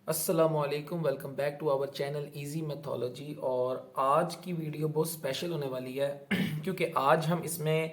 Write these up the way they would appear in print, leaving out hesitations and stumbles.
अस्सलामुअलैकुम, welcome back to our channel easy mathology. और आज की वीडियो बहुत स्पेशल होने वाली है क्योंकि आज हम इसमें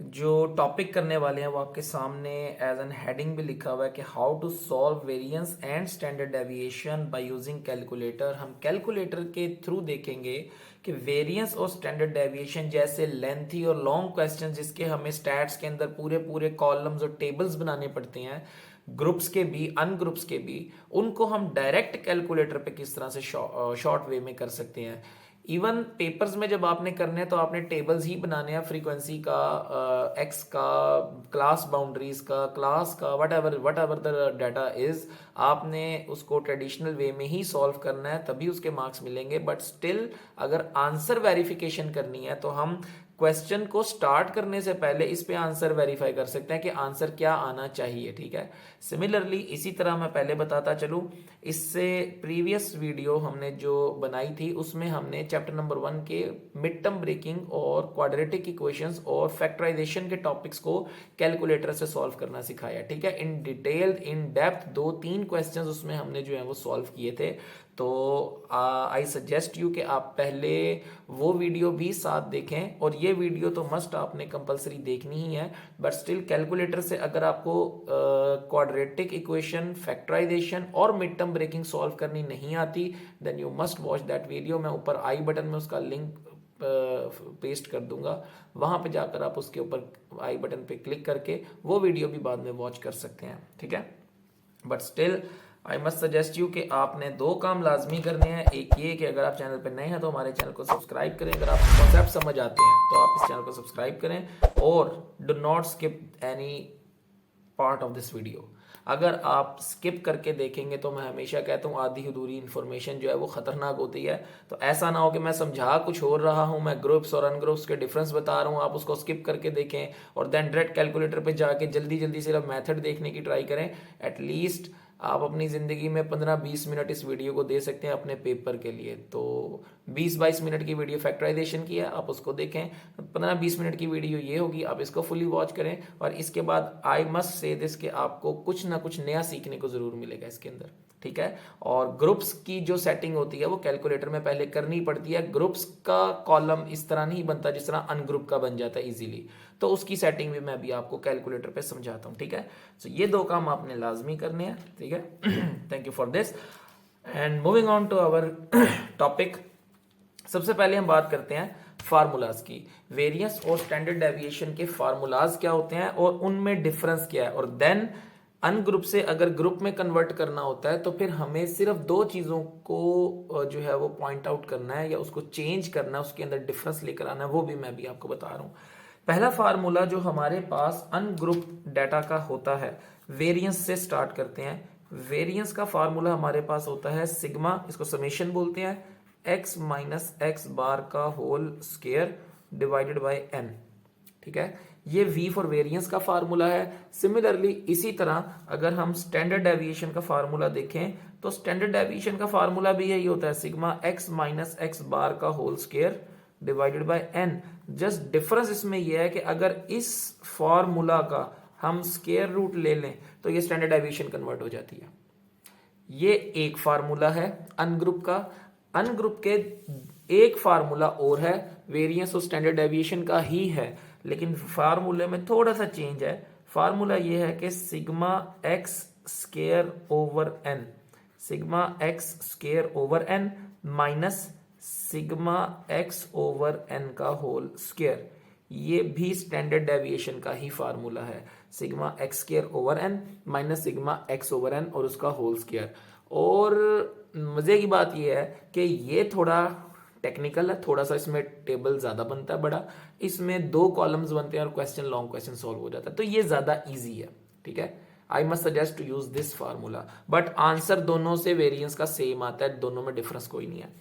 जो टॉपिक करने वाले हैं वो आपके सामने एज एन हेडिंग भी लिखा हुआ है कि how to solve variance and standard deviation by using calculator. हम कैलकुलेटर के थ्रू देखेंगे कि वेरिएंस और स्टैंडर्ड डेविएशन जैसे लेंथी और लॉन्ग क्वेश्चन जिसके हमें स्टैट्स के अंदर पूरे पूरे कॉलम्स और टेबल्स बनाने पड़ते हैं, ग्रुप्स के भी अनग्रुप्स के भी, उनको हम डायरेक्ट कैलकुलेटर पे किस तरह से शॉर्ट वे में कर सकते हैं। इवन पेपर्स में जब आपने करने हैं तो आपने टेबल्स ही बनाने हैं, फ्रीक्वेंसी का, एक्स का, क्लास बाउंड्रीज का, क्लास का, what ever the data is, आपने उसको ट्रेडिशनल वे में ही सॉल्व करना है, तभी उसके मार्क्स मिलेंगे। बट स्टिल अगर आंसर वेरिफिकेशन करनी है तो हम क्वेश्चन को स्टार्ट करने से पहले इस पे आंसर वेरीफाई कर सकते हैं कि आंसर क्या आना चाहिए। ठीक है, सिमिलरली इसी तरह मैं पहले बताता चलूं, इससे प्रीवियस वीडियो हमने जो बनाई थी उसमें हमने चैप्टर नंबर 1 के मिड टर्म ब्रेकिंग और क्वाड्रेटिक इक्वेशंस और फैक्टराइजेशन के टॉपिक्स को कैलकुलेटर से सॉल्व करना सिखाया। ठीक है, in detail in depth 2-3 questions उसमें हमने जो है वो सॉल्व किए थे। तो आई सजेस्ट यू कि आप पहले वो वीडियो भी साथ देखें, और ये वीडियो तो मस्ट आपने कंपलसरी देखनी ही है। बट स्टिल कैलकुलेटर से अगर आपको क्वाड्रेटिक इक्वेशन, फैक्टराइजेशन और मिड टर्म ब्रेकिंग सॉल्व करनी नहीं आती, then you must watch that video. मैं ऊपर आई बटन में उसका लिंक पेस्ट कर दूंगा, वहां पे जाकर आप उसके ऊपर आई बटन पे क्लिक करके वो वीडियो भी बाद में वॉच कर सकते हैं। ठीक है, but still I must suggest you कि आपने 2 काम लाजमी करने हैं। एक ये कि अगर आप चैनल पर नए हैं तो हमारे चैनल को सब्सक्राइब करें, अगर आपको कॉन्सेप्ट समझ आते हैं तो आप इस चैनल को सब्सक्राइब करें, और do not skip any part of this video. अगर आप स्किप करके देखेंगे तो मैं हमेशा कहता हूँ आधी अधूरी इन्फॉर्मेशन जो है वो खतरनाक होती है। तो ऐसा ना हो कि मैं समझा कुछ और रहा हूँ, मैं ग्रुप्स और अनग्रुप्स के डिफरेंस बता रहा हूँ, आप उसको स्किप करके देखें और देन डायरेक्ट कैलकुलेटर पे जाके जल्दी जल्दी सिर्फ मेथड देखने की ट्राई करें। एटलीस्ट आप अपनी ज़िंदगी में 15-20 मिनट इस वीडियो को दे सकते हैं अपने पेपर के लिए। तो 20-22 मिनट की वीडियो फैक्टराइजेशन की है, आप उसको देखें। 15-20 मिनट की वीडियो ये होगी, आप इसको फुली वॉच करें। और इसके बाद आई मस्ट से दिस कि आपको कुछ ना कुछ नया सीखने को ज़रूर मिलेगा इसके अंदर। ठीक है, और ग्रुप्स की जो सेटिंग होती है वो कैलकुलेटर में पहले करनी पड़ती है। ग्रुप्स का कॉलम इस तरह नहीं बनता जिस तरह अनग्रुप का बन जाता है इजीली, तो उसकी सेटिंग भी मैं अभी आपको कैलकुलेटर पे समझाता हूँ। ठीक है, तो ये 2 काम आपने लाजमी करने हैं। ठीक है, thank you for this and moving on to our topic. सबसे पहले हम बात करते हैं फार्मूलाज की। वेरिएंस और स्टैंडर्ड डेविएशन के फार्मूलाज क्या होते हैं और उनमें डिफरेंस क्या है, और देन अनग्रुप से अगर ग्रुप में कन्वर्ट करना होता है तो फिर हमें सिर्फ 2 चीजों को जो है वो पॉइंट आउट करना है या उसको चेंज करना है, उसके अंदर डिफरेंस लेकर आना है, वो भी मैं भी आपको बता रहा हूं। पहला फार्मूला जो हमारे पास अनग्रुप डाटा का होता है, वेरिएंस से स्टार्ट करते हैं। वेरिएंस का फार्मूला हमारे पास होता है सिग्मा, इसको समेशन बोलते हैं, x माइनस एक्स बार का whole square divided by n। ठीक है, ये v फॉर वेरिएंस का फार्मूला है। सिमिलरली इसी तरह अगर हम स्टैंडर्ड डेविएशन का फार्मूला देखें तो स्टैंडर्ड डेविएशन का फार्मूला भी यही होता है, sigma x minus x bar का whole square divided by n। Just difference इसमें यह है कि अगर इस फार्मूला का हम स्क्वायर रूट ले लें तो ये स्टैंडर्ड डेविएशन कन्वर्ट हो जाती है। ये एक फार्मूला है अनग्रुप का। अनग्रुप के एक फार्मूला और है, वेरिएंस और स्टैंडर्ड डेविएशन का ही है, लेकिन फार्मूले में थोड़ा सा चेंज है। फार्मूला ये है कि sigma x square over n, sigma x square over n minus sigma x over n का होल स्क्वायर, ये भी स्टैंडर्ड डेविएशन का ही फार्मूला है। Sigma x square over n minus sigma x over n और उसका होल स्क्वायर। और मजे की बात यह है कि ये थोड़ा टेक्निकल है, थोड़ा सा इसमें टेबल ज्यादा बनता है बड़ा, इसमें 2 कॉलम्स बनते हैं और क्वेश्चन लॉन्ग क्वेश्चन सॉल्व हो जाता है, तो ये ज्यादा इजी है। ठीक है, I must suggest to use this formula, but answer दोनों से वेरिएंस का सेम आता है, दोनों में डिफरेंस कोई नहीं है।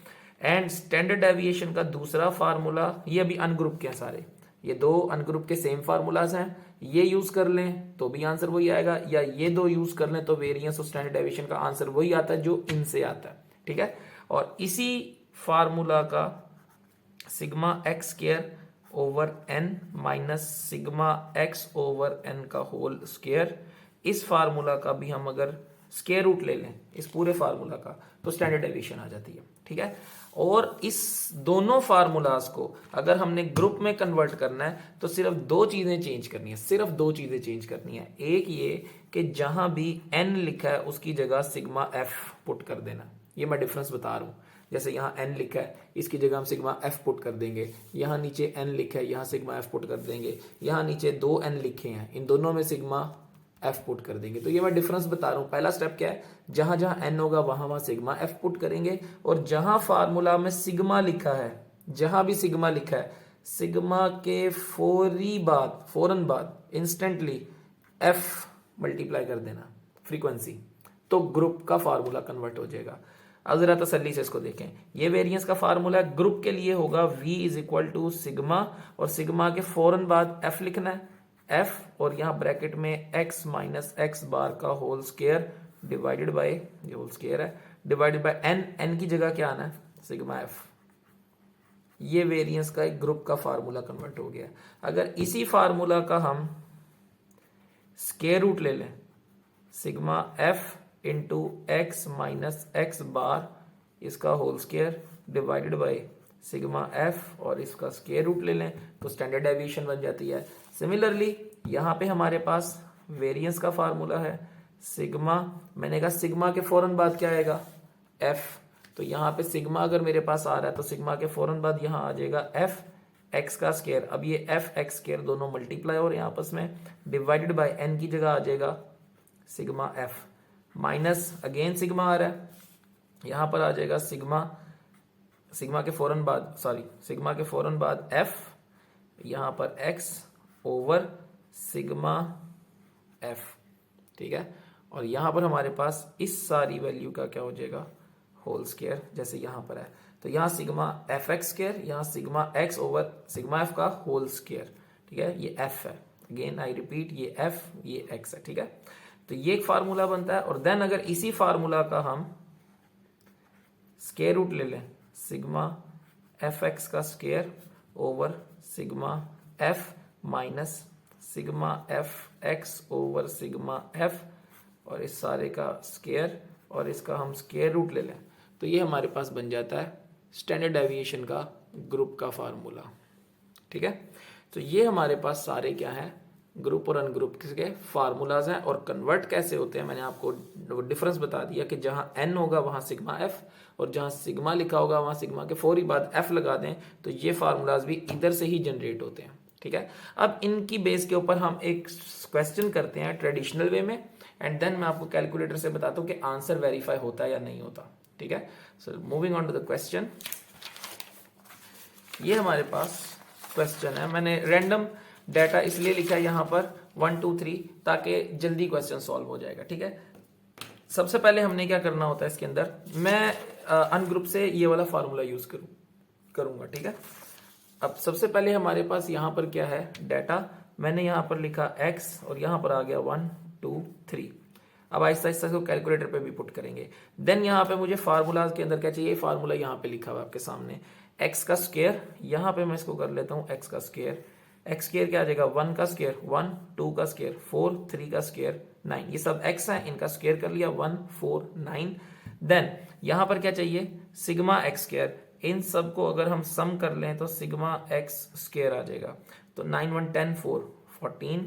एंड स्टैंडर्ड डेविएशन का दूसरा फार्मूला, ये अभी अनग्रुप के हैं सारे, ये 2 अनग्रुप के सेम फार्मूलाज हैं, ये यूज कर लें तो भी आंसर वही आएगा, या ये 2 यूज कर लें तो वेरिएंस और स्टैंडर्ड डेविएशन का आंसर वही आता है जो इनसे आता है। ठीक है। और इसी फार्मूला का sigma x square over n minus sigma x over n का होल स्क्वायर, इस फार्मूला का भी हम अगर स्क्वायर रूट ले लें इस पूरे फार्मूला का तो स्टैंडर्ड डेविएशन आ जाती है, ठीक है। और इस दोनों फार्मूलाज को अगर हमने ग्रुप में कन्वर्ट करना है तो सिर्फ दो चीजें चेंज करनी है, सिर्फ दो चीजें चेंज करनी है। एक ये कि जहां भी n लिखा है उसकी जगह सिग्मा f पुट कर देना, ये मैं डिफरेंस बता रहा हूं। जैसे यहाँ n लिखा है इसकी जगह हम सिग्मा f पुट कर देंगे, यहाँ नीचे n लिखा है यहाँ सिग्मा f पुट कर देंगे, यहाँ नीचे दो n लिखे हैं इन दोनों में सिग्मा f पुट कर देंगे। तो ये मैं डिफरेंस बता रहा हूँ। पहला स्टेप क्या है, जहां जहां n होगा वहां वहां सिग्मा f पुट करेंगे, और जहां फार्मूला में सिग्मा लिखा है, जहां भी सिग्मा लिखा है, सिग्मा के फौरन बाद इंस्टेंटली f मल्टीप्लाई कर देना फ्रीक्वेंसी, तो ग्रुप का फार्मूला कन्वर्ट हो जाएगा। अब जरा तसल्ली से इसको देखें, ये वेरिएंस का फार्मूला ग्रुप के लिए होगा v is equal to sigma, और सिग्मा के फौरन बाद f लिखना है, f और यहाँ ब्रैकेट में x माइनस एक्स बार का होल स्क्वायर डिवाइडेड बाय, ये होल स्क्वायर है, डिवाइडेड बाय n की जगह क्या आना है सिग्मा f। ये वेरिएंस का एक ग्रुप का फार्मूला कन्वर्ट हो गया। अगर इसी फार्मूला का हम स्क्वायर रूट ले लें, sigma f into x minus x bar इसका whole square divided by sigma f और इसका स्क्वायर रूट ले लें तो स्टैंडर्ड डेविएशन बन जाती है। सिमिलरली यहाँ पे हमारे पास वेरिएंस का फार्मूला है सिग्मा, मैंने कहा सिग्मा के फौरन बाद क्या आएगा f, तो यहाँ पे सिग्मा अगर मेरे पास आ रहा है तो सिग्मा के फौरन बाद यहाँ आ जाएगा f x का स्क्वायर। अब ये f x स्क्वायर दोनों मल्टीप्लाई हो रहे हैं आपस में, डिवाइडेड बाय n की जगह आ जाएगा sigma f, minus again sigma आ रहा है, यहाँ पर आ जाएगा सिग्मा के फौरन बाद f, यहाँ पर x ओवर सिग्मा f, ठीक है। और यहाँ पर हमारे पास इस सारी वैल्यू का क्या हो जाएगा होल स्क्वायर, जैसे यहाँ पर है, तो यहाँ सिग्मा एफ एक्स स्क्वायर, यहाँ sigma x over sigma f का होल स्क्वायर, ठीक है। ये f है, अगेन आई रिपीट, ये f ये x है, ठीक है। तो ये एक फार्मूला बनता है। और देन अगर इसी फार्मूला का हम स्क्वायर रूट ले लें, सिग्मा एफ एक्स का square over sigma F minus sigma F x over sigma F, और इस सारे का स्क्वायर और इसका हम स्क्वायर रूट ले लें, तो ये हमारे पास बन जाता है स्टैंडर्ड डेविएशन का ग्रुप का फार्मूला, ठीक है। तो ये हमारे पास सारे क्या है ग्रुप और अनग्रुप के फार्मूलाज हैं। और कन्वर्ट कैसे होते हैं मैंने आपको डिफरेंस बता दिया कि जहां n होगा वहां सिग्मा f, और जहां सिग्मा लिखा होगा वहां सिग्मा के फौरी बाद f लगा दें, तो ये फार्मूलाज भी इधर से ही जनरेट होते हैं, ठीक है। अब इनकी बेस के ऊपर हम एक क्वेश्चन करते हैं ट्रेडिशनल वे में, एंड देन मैं आपको कैलकुलेटर से बताता हूँ कि आंसर वेरीफाई होता है या नहीं होता, ठीक है। So moving on to the question, ये हमारे पास क्वेश्चन है। मैंने रैंडम डाटा इसलिए लिखा है यहाँ पर 1 2 3 ताकि जल्दी क्वेश्चन सॉल्व हो जाएगा, ठीक है। सबसे पहले हमने क्या करना होता है इसके अंदर, मैं अनग्रुप से ये वाला फार्मूला यूज करूंगा, ठीक है। अब सबसे पहले हमारे पास यहाँ पर क्या है डाटा, मैंने यहाँ पर लिखा x और यहाँ पर आ गया 1 2 3। अब आहिस्ता आहिस्ता इसको कैलकुलेटर पे भी पुट करेंगे। देन यहाँ पे मुझे फार्मूला के अंदर क्या चाहिए, फार्मूला यहाँ पे लिखा हुआ आपके सामने, x का स्क्वायर, यहाँ पे मैं इसको कर लेता हूँ x का स्क्वायर, x स्क्वायर क्या आ जाएगा 1 का स्क्वायर 1, 2 का स्क्वायर 4, 3 का स्क्वायर 9, ये सब x है, इनका स्क्वायर कर लिया 1 4 9। देन यहाँ पर क्या चाहिए सिग्मा x स्क्वायर, इन सब को अगर हम सम कर लें तो सिग्मा x स्क्वायर आ जाएगा, तो 9 1 10 4 14,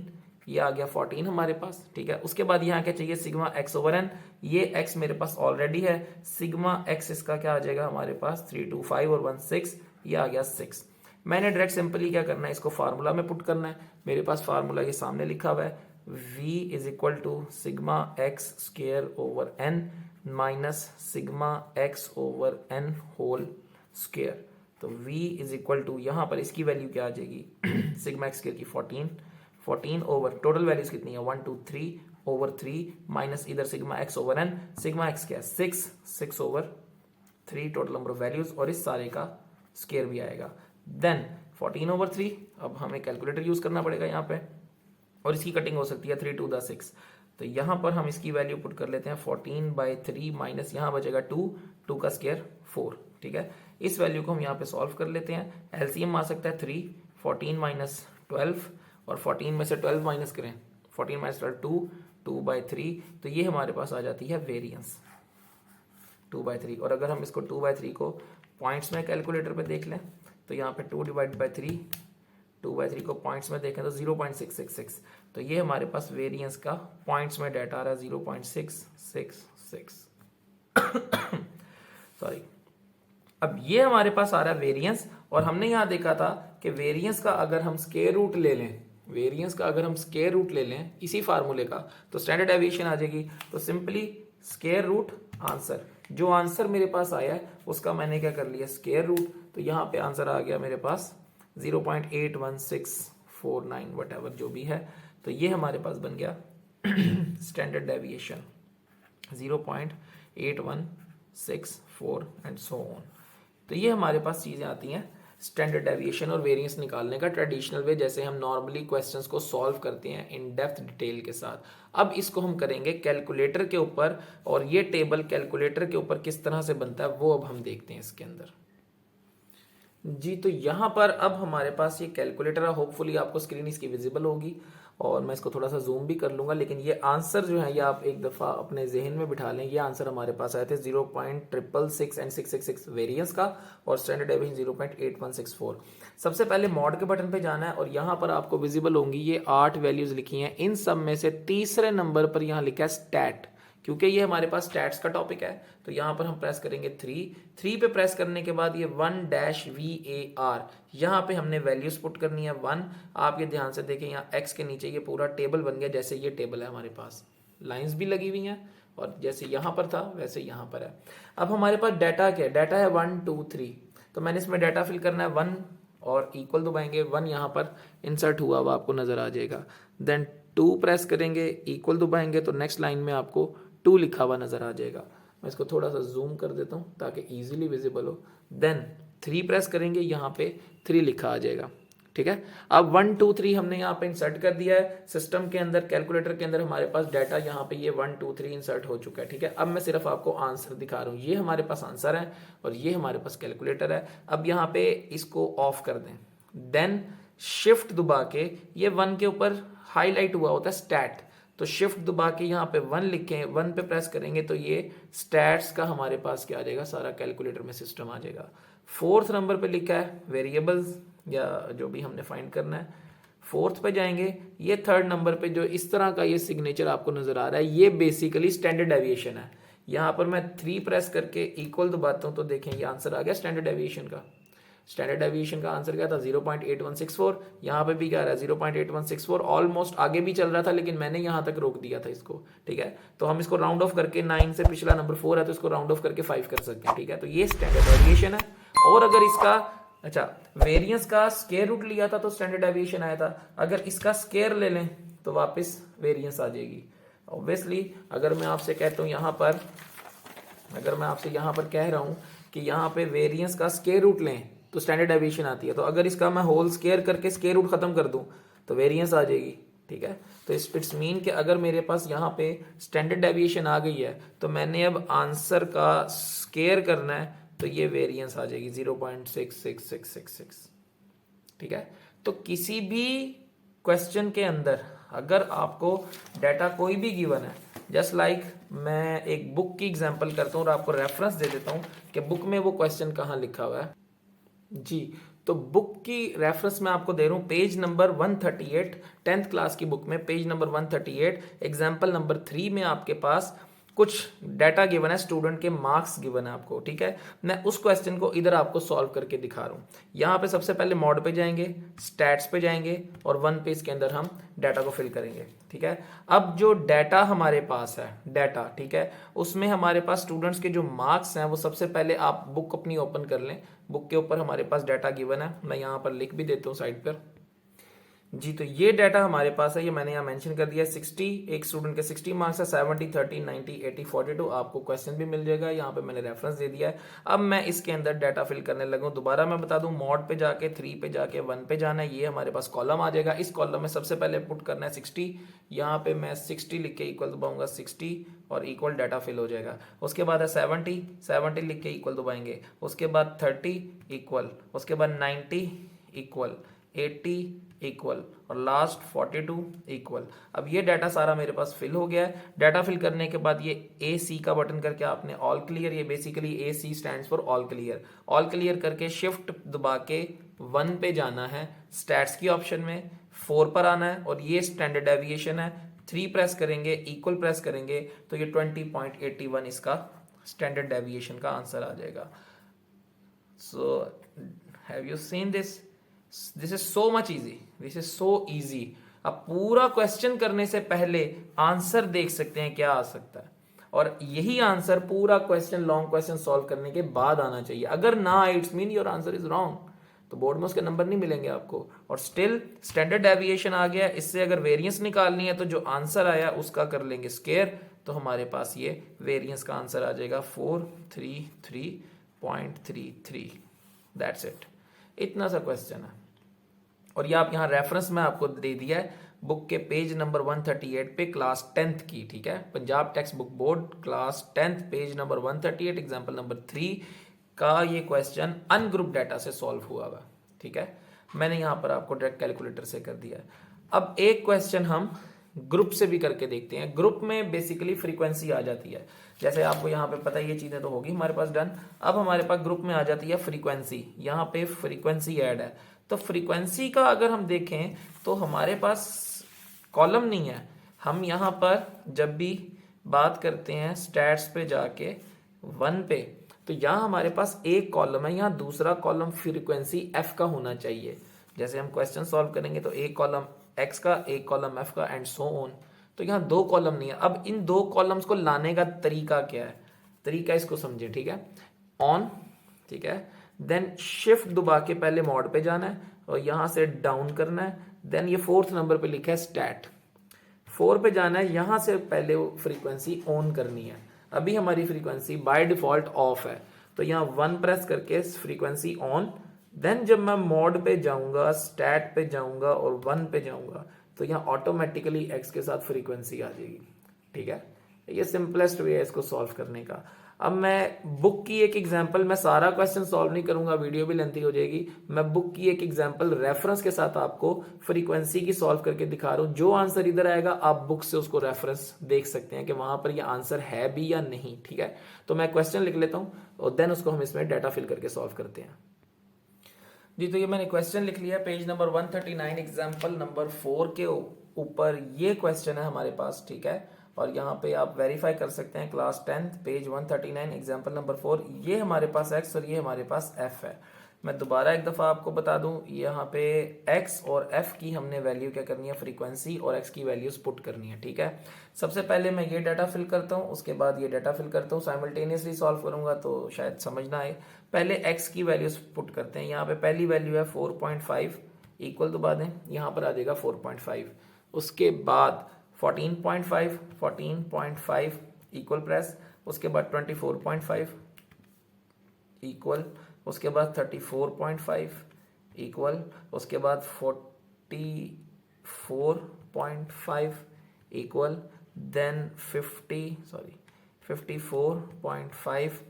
ये आ गया 14 हमारे पास, ठीक है। उसके बाद यहाँ क्या चाहिए सिग्मा x ओवर n, ये x मेरे पास ऑलरेडी है, सिग्मा x इसका क्या आ जाएगा हमारे पास 3 2 5 और 1 6, ये आ गया 6। मैंने डायरेक्ट सिंपली क्या करना है इसको फार्मूला में पुट करना है, मेरे पास फार्मूला ये सामने लिखा हुआ है v is equal to sigma x square over n minus sigma x over n whole square. तो v इज इक्वल टू यहाँ पर इसकी वैल्यू क्या आ जाएगी सिग्मा x स्क्वायर की 14 ओवर टोटल वैल्यूज कितनी है 1 2 3 ओवर 3 माइनस इधर sigma x over n, sigma x क्या है 6 over 3 total number of values, और इस सारे का स्क्वायर भी आएगा। देन 14 ओवर 3, अब हमें कैलकुलेटर यूज करना पड़ेगा यहाँ पे, और इसकी कटिंग हो सकती है 3 2 द 6, तो यहाँ पर हम इसकी वैल्यू पुट कर लेते हैं 14/3 माइनस यहाँ बचेगा 2 का स्क्वायर 4, ठीक है। इस वैल्यू को हम यहाँ पे सॉल्व कर लेते हैं। एलसीएम आ सकता है 3, 14 माइनस 12 और 14 में से 12 माइनस करें, 14 माइनस 12 2/3, तो ये हमारे पास आ जाती है वेरिएंस 2/3। और अगर हम इसको 2/3 को पॉइंट्स में कैलकुलेटर पे देख लें तो यहाँ पे 2/3 2/3 को पॉइंट्स में देखें तो 0.666, तो ये हमारे पास वेरिएंस का पॉइंट्स में डाटा आ रहा है 0.666 सॉरी। अब ये हमारे पास आ रहा है वेरिएंस, और हमने यहाँ देखा था कि वेरिएंस का अगर हम स्क्वायर रूट ले लें, वेरिएंस का अगर हम स्क्वायर रूट ले लें इसी फार्मूले का, तो स्टैंडर्ड डेविएशन आ जाएगी। तो सिंपली स्क्वायर रूट आंसर, जो आंसर मेरे पास आया है उसका मैंने क्या कर लिया स्क्वायर रूट, तो यहाँ पे आंसर आ गया मेरे पास 0.81649 वट जो भी है, तो ये हमारे पास बन गया standard deviation 0.8164 and so on. तो ये हमारे पास चीजें आती हैं स्टैंडर्ड डेविएशन और वेरिएंस निकालने का ट्रेडिशनल वे, जैसे हम नॉर्मली क्वेश्चंस को सॉल्व करते हैं इन डेप्थ डिटेल के साथ। अब इसको हम करेंगे कैलकुलेटर के ऊपर, और ये टेबल कैलकुलेटर के ऊपर किस तरह से बनता है वो अब हम देखते हैं इसके अंदर जी। तो यहाँ पर अब हमारे पास ये कैलकुलेटर है, होपफुली आपको स्क्रीन इसकी विजिबल होगी, और मैं इसको थोड़ा सा जूम भी कर लूंगा, लेकिन ये आंसर जो है ये आप एक दफ़ा अपने जहन में बिठा लें। ये आंसर हमारे पास आए थे 0.666 एंड 666 वेरिएंस का, और स्टैंडर्ड डेविएशन 0.8164। सबसे पहले मॉड के बटन पे जाना है, और यहाँ पर आपको विजिबल होंगी ये 8 वैल्यूज लिखी हैं। इन सब में से तीसरे नंबर पर यहाँ लिखा है स्टैट, क्योंकि ये हमारे पास स्टैट्स का टॉपिक है। तो यहाँ पर हम प्रेस करेंगे 3 पे प्रेस करने के बाद ये 1-VAR, यहाँ पे हमने वैल्यूज पुट करनी है 1। आप ये ध्यान से देखें, यहाँ x के नीचे ये पूरा टेबल बन गया, जैसे ये टेबल है हमारे पास, लाइंस भी लगी हुई हैं, और जैसे यहाँ पर था वैसे यहाँ पर है। अब हमारे पास डाटा क्या है, डाटा है 1 2 3, तो मैंने इसमें डाटा फिल करना है 1 और इक्वल दबाएंगे, 1 यहाँ पर इंसर्ट हुआ हुआ आपको नजर आ जाएगा। देन 2 प्रेस करेंगे, इक्वल दबाएंगे, तो नेक्स्ट लाइन में आपको 2 लिखा हुआ नजर आ जाएगा। मैं इसको थोड़ा सा जूम कर देता हूँ ताकि इजीली विजिबल हो। देन 3 प्रेस करेंगे, यहाँ पे 3 लिखा आ जाएगा, ठीक है। अब 1 2 3 हमने यहाँ पे इंसर्ट कर दिया है सिस्टम के अंदर, कैलकुलेटर के अंदर हमारे पास डाटा यहाँ पे ये 1 2 3 इंसर्ट हो चुका है, ठीक है। अब मैं सिर्फ आपको आंसर दिखा रहा हूँ, ये हमारे पास आंसर है और ये हमारे पास कैलकुलेटर है। अब यहाँ पे इसको ऑफ कर दें, देन शिफ्ट दबा के, ये 1 के ऊपर हाईलाइट हुआ होता है स्टैट, तो शिफ्ट दबा के यहाँ पे 1 लिखें, 1 पे प्रेस करेंगे तो ये स्टैट्स का हमारे पास क्या आ जाएगा, सारा कैलकुलेटर में सिस्टम आ जाएगा। 4th नंबर पे लिखा है वेरिएबल्स, या जो भी हमने फाइंड करना है, 4th पे जाएंगे। ये 3rd नंबर पे जो इस तरह का ये सिग्नेचर आपको नजर आ रहा है, ये बेसिकली स्टैंडर्ड डेविएशन है। यहाँ पर मैं 3 प्रेस करके इक्वल दबाता हूँ तो देखें ये आंसर आ गया स्टैंडर्ड डेविएशन का। स्टैंडर्ड डेविएशन का आंसर क्या था 0.8164, यहाँ पे भी क्या रहा है 0.8164, ऑलमोस्ट आगे भी चल रहा था लेकिन मैंने यहाँ तक रोक दिया था इसको, ठीक है। तो हम इसको राउंड ऑफ करके 9 से पिछला नंबर 4 है तो इसको राउंड ऑफ करके 5 कर सकते हैं, ठीक है। तो ये स्टैंडर्ड डेविएशन है। और अगर इसका अच्छा वेरिएंस का स्क्वायर रूट लिया था तो स्टैंडर्ड डेविएशन आया था, अगर इसका स्क्वायर ले लें तो वापस वेरिएंस आ जाएगी। ऑब्वियसली अगर मैं आपसे कहता हूँ यहाँ पर, अगर मैं आपसे यहाँ पर कह रहा हूँ कि यहाँ पे वेरिएंस का स्क्वायर रूट लें तो स्टैंडर्ड डेविएशन आती है, तो अगर इसका मैं होल स्क्वायर करके स्क्वायर रूट खत्म कर दूं तो वेरिएंस आ जाएगी, ठीक है। तो इट्स मीन कि अगर मेरे पास यहाँ पे स्टैंडर्ड डेविएशन आ गई है तो मैंने अब आंसर का स्क्वायर करना है तो ये वेरिएंस आ जाएगी 0.66666, ठीक है। तो किसी भी क्वेश्चन के अंदर अगर आपको डाटा कोई भी गिवन है, जस्ट लाइक मैं एक बुक की एग्जांपल करता हूँ और आपको रेफरेंस दे देता हूँ कि बुक में वो क्वेश्चन कहाँ लिखा हुआ है जी। तो बुक की रेफरेंस मैं आपको दे रहा हूँ, पेज नंबर 138, 10th क्लास की बुक में पेज नंबर 138 एग्जाम्पल नंबर 3 में आपके पास कुछ डाटा गिवन है, स्टूडेंट के मार्क्स गिवन है आपको, ठीक है। मैं उस क्वेश्चन को इधर आपको सॉल्व करके दिखा रहा हूँ। यहाँ पे सबसे पहले मॉड पे जाएंगे, स्टैट्स पे जाएंगे और 1 पेज के अंदर हम डाटा को फिल करेंगे, ठीक है। अब जो डाटा हमारे पास है, डाटा, ठीक है, उसमें हमारे पास स्टूडेंट्स के जो मार्क्स हैं वो सबसे पहले आप बुक अपनी ओपन कर लें। बुक के ऊपर हमारे पास डाटा गिवन है, मैं यहाँ पर लिख भी देता हूँ साइड पर। जी, तो ये डाटा हमारे पास है, ये मैंने यहाँ मेंशन कर दिया है। 60 एक स्टूडेंट के 60 मार्क्स है, 70 30 90 80 42 आपको क्वेश्चन भी मिल जाएगा, यहाँ पे मैंने रेफरेंस दे दिया है। अब मैं इसके अंदर डाटा फिल करने लगूँ। दोबारा मैं बता दूं, मॉड पे जाके 3 पे जाके 1 पे जाना है, ये हमारे पास कॉलम आ जाएगा। इस कॉलम में सबसे पहले पुट करना है 60, यहाँ पे मैं 60 लिख के इक्वल दबाऊंगा 60 और इक्वल डाटा फिल हो जाएगा। उसके बाद है 70 लिख के इक्वल दबाएंगे, उसके बाद 30 इक्वल, उसके बाद 90 इक्वल, 80 इक्वल और लास्ट 42 इक्वल। अब ये डाटा सारा मेरे पास फिल हो गया है। डाटा फिल करने के बाद ये ए सी का बटन करके आपने ऑल क्लियर, ये basically A C stands for all clear, all clear करके शिफ्ट दबा के 1 पे जाना है, स्टैट्स की ऑप्शन में 4 पर आना है और ये स्टैंडर्ड डेविएशन है। 3 प्रेस करेंगे, इक्वल प्रेस करेंगे तो ये 20.81 इसका स्टैंडर्ड डेविएशन का आंसर आ जाएगा। So have you seen this? This is so much easy, this is so easy. अब पूरा क्वेश्चन करने से पहले आंसर देख सकते हैं क्या आ सकता है, और यही आंसर पूरा क्वेश्चन, लॉन्ग क्वेश्चन सॉल्व करने के बाद आना चाहिए। अगर ना आए, it's mean your answer is wrong, तो बोर्ड में उसके नंबर नहीं मिलेंगे आपको। और स्टिल स्टैंडर्ड डेविएशन आ गया, इससे अगर वेरिएंस निकालनी है तो जो आंसर आया उसका कर लेंगे स्क्वायर, तो हमारे पास ये वेरिएंस का आंसर आ जाएगा 433.33। दैट्स इट, इतना सा क्वेश्चन है। और ये आप यहाँ रेफरेंस में आपको दे दिया है बुक के पेज नंबर 138 पे, क्लास 10th की, ठीक है, Punjab text book board class 10th page number 138 example number 3 का ये क्वेश्चन अनग्रुप डाटा से सॉल्व हुआ हुआ, ठीक है। मैंने यहाँ पर आपको डायरेक्ट कैलकुलेटर से कर दिया है। अब एक क्वेश्चन हम ग्रुप से भी करके देखते हैं। ग्रुप में बेसिकली फ्रीक्वेंसी आ जाती है, जैसे आपको यहाँ पे पता है, ये चीजें तो होगी हमारे पास डन। अब हमारे पास ग्रुप में आ जाती है फ्रीक्वेंसी, यहाँ पे फ्रीक्वेंसी ऐड है। तो फ्रीक्वेंसी का अगर हम देखें तो हमारे पास कॉलम नहीं है। हम यहाँ पर जब भी बात करते हैं स्टैट्स पे जाके 1 पे, तो यहाँ हमारे पास एक कॉलम है, यहाँ दूसरा कॉलम फ्रीक्वेंसी एफ का होना चाहिए। जैसे हम क्वेश्चन सॉल्व करेंगे तो एक कॉलम एक्स का, एक कॉलम एफ का एंड सो ऑन। तो यहाँ 2 कॉलम नहीं है। अब इन 2 कॉलम्स को लाने का तरीका क्या है, तरीका इसको समझे, ठीक है। ऑन, ठीक है, देन शिफ्ट दबा के पहले मॉड पे जाना है और यहां से डाउन करना है, देन ये 4th नंबर पे लिखा है स्टैट, 4 पे जाना है, यहां से पहले फ्रीक्वेंसी ऑन करनी है। अभी हमारी फ्रीक्वेंसी बाय डिफॉल्ट ऑफ है, तो यहाँ 1 प्रेस करके फ्रीक्वेंसी ऑन, देन जब मैं मॉड पे जाऊंगा, स्टैट पे जाऊंगा और 1 पे जाऊंगा, तो यहाँ ऑटोमेटिकली एक्स के साथ फ्रीक्वेंसी आ जाएगी, ठीक है। ये सिंपलेस्ट वे है इसको सॉल्व करने का। अब मैं बुक की एक एग्जांपल, मैं सारा क्वेश्चन सॉल्व नहीं करूंगा, वीडियो भी लेंथी हो जाएगी। मैं बुक की एक एग्जांपल रेफरेंस के साथ आपको फ्रीक्वेंसी की सॉल्व करके दिखा रहा हूं। जो आंसर इधर आएगा आप बुक से उसको रेफरेंस देख सकते हैं कि वहां पर ये आंसर है भी या नहीं, ठीक है। तो मैं क्वेश्चन लिख लेता हूं और देन उसको हम इसमें डाटा फिल करके सॉल्व करते हैं। जी, तो ये मैंने क्वेश्चन लिख लिया, पेज नंबर 139 एग्जाम्पल नंबर 4 के ऊपर ये क्वेश्चन है हमारे पास, ठीक है। और यहाँ पे आप वेरीफाई कर सकते हैं, class 10th page 139 example number 4, ये हमारे पास x और ये हमारे पास f है। मैं दोबारा एक दफा आपको बता दूं, यहाँ पे x और f की हमने वैल्यू क्या करनी है, फ्रीक्वेंसी और x की वैल्यूज पुट करनी है, ठीक है। सबसे पहले मैं ये डाटा फिल करता हूँ, उसके बाद ये डाटा फिल करता हूँ, साइमल्टेनियसली सॉल्व करूंगा तो शायद समझ ना आए। पहले x की वैल्यूज पुट करते हैं। यहाँ पे पहली वैल्यू है 4.5, इक्वल दबा दें, यहाँ पर आ जाएगा 4.5। उसके बाद 14.5 इक्वल प्रेस, उसके बाद 24.5 इक्वल, उसके बाद 34.5 इक्वल, उसके बाद 44.5 इक्वल, देन 54.5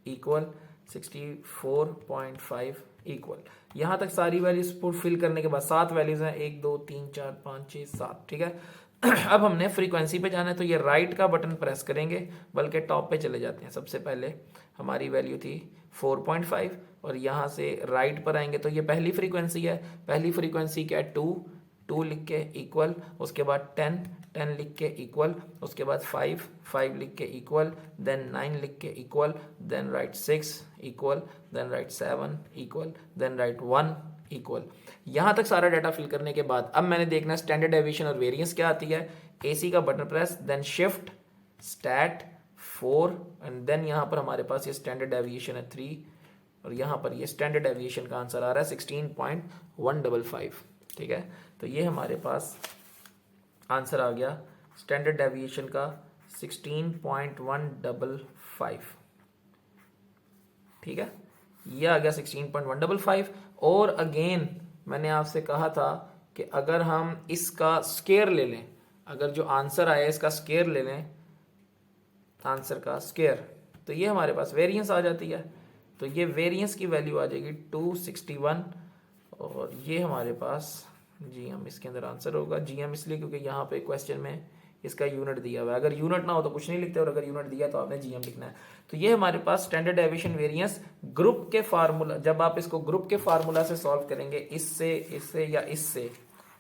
इक्वल, 64.5 इक्वल। यहां तक सारी वैल्यूज फिल करने के बाद 7 वैल्यूज हैं, 1 2 3 4 5 6 7, ठीक है। अब हमने फ्रीक्वेंसी पे जाना है, तो ये राइट का बटन प्रेस करेंगे, बल्कि टॉप पे चले जाते हैं। सबसे पहले हमारी वैल्यू थी 4.5 और यहाँ से राइट पर आएंगे तो ये पहली फ्रीक्वेंसी है। पहली फ्रीक्वेंसी क्या है, 2 लिख के इक्वल, उसके बाद 10 लिख के इक्वल, उसके बाद 5 लिख के इक्वल, देन 9 लिख के equal, then write 6 equal, then write 7 equal, then write 1 equal. यहां तक सारा डाटा फिल करने के बाद अब मैंने देखना स्टैंडर्ड डेविएशन और वेरिएंस क्या आती है। एसी का button press, then shift stat 4 and then यहां पर हमारे पास ये स्टैंडर्ड डेविएशन है 3 और यहां पर ये स्टैंडर्ड डेविएशन का आंसर आ रहा है 16.155। ठीक है, तो ये हमारे पास आंसर आ गया स्टैंडर्ड डेविएशन का 16.155। ठीक है, ये आ गया 16.155। और अगेन मैंने आपसे कहा था कि अगर हम इसका स्केयर ले लें, अगर जो आंसर आया इसका स्केयर ले लें, आंसर का स्केयर, तो ये हमारे पास वेरिएंस आ जाती है। तो ये वेरिएंस की वैल्यू आ जाएगी 261 और ये हमारे पास जीएम इसके अंदर आंसर होगा। जीएम इसलिए क्योंकि यहाँ पे क्वेश्चन में इसका यूनिट दिया हुआ है, अगर यूनिट ना हो तो कुछ नहीं लिखते और अगर यूनिट दिया तो आपने जीएम लिखना है। तो ये हमारे पास स्टैंडर्ड डेविएशन वेरिएंस ग्रुप के फार्मूला, जब आप इसको ग्रुप के फार्मूला से सॉल्व करेंगे, इससे इससे या इससे,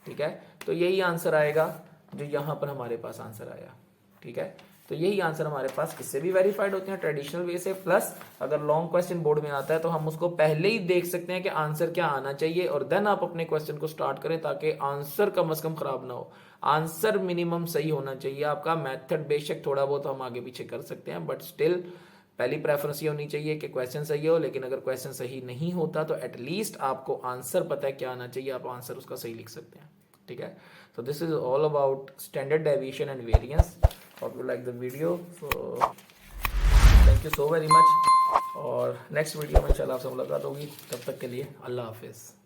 ठीक है, तो यही आंसर आएगा जो यहाँ पर हमारे पास आंसर आया। ठीक है, तो यही आंसर हमारे पास किससे भी वेरीफाइड होते हैं, ट्रेडिशनल वे से। प्लस अगर लॉन्ग क्वेश्चन बोर्ड में आता है तो हम उसको पहले ही देख सकते हैं कि आंसर क्या आना चाहिए और देन आप अपने क्वेश्चन को स्टार्ट करें ताकि आंसर कम से कम खराब ना हो। आंसर मिनिमम सही होना चाहिए आपका। मेथड बेशक थोड़ा बहुत हम आगे पीछे कर सकते हैं, बट स्टिल पहली प्रेफरेंस ये होनी चाहिए कि क्वेश्चन सही हो। लेकिन अगर क्वेश्चन सही नहीं होता तो एटलीस्ट आपको आंसर पता है क्या आना चाहिए, आप आंसर उसका सही लिख सकते हैं। ठीक है, so this is all about standard deviation and variance. Hope you like the video. So thank you so very much. और नेक्स्ट वीडियो में इंशाल्लाह आपसे मुलाकात होगी। तब तक के लिए अल्लाह हाफिज़।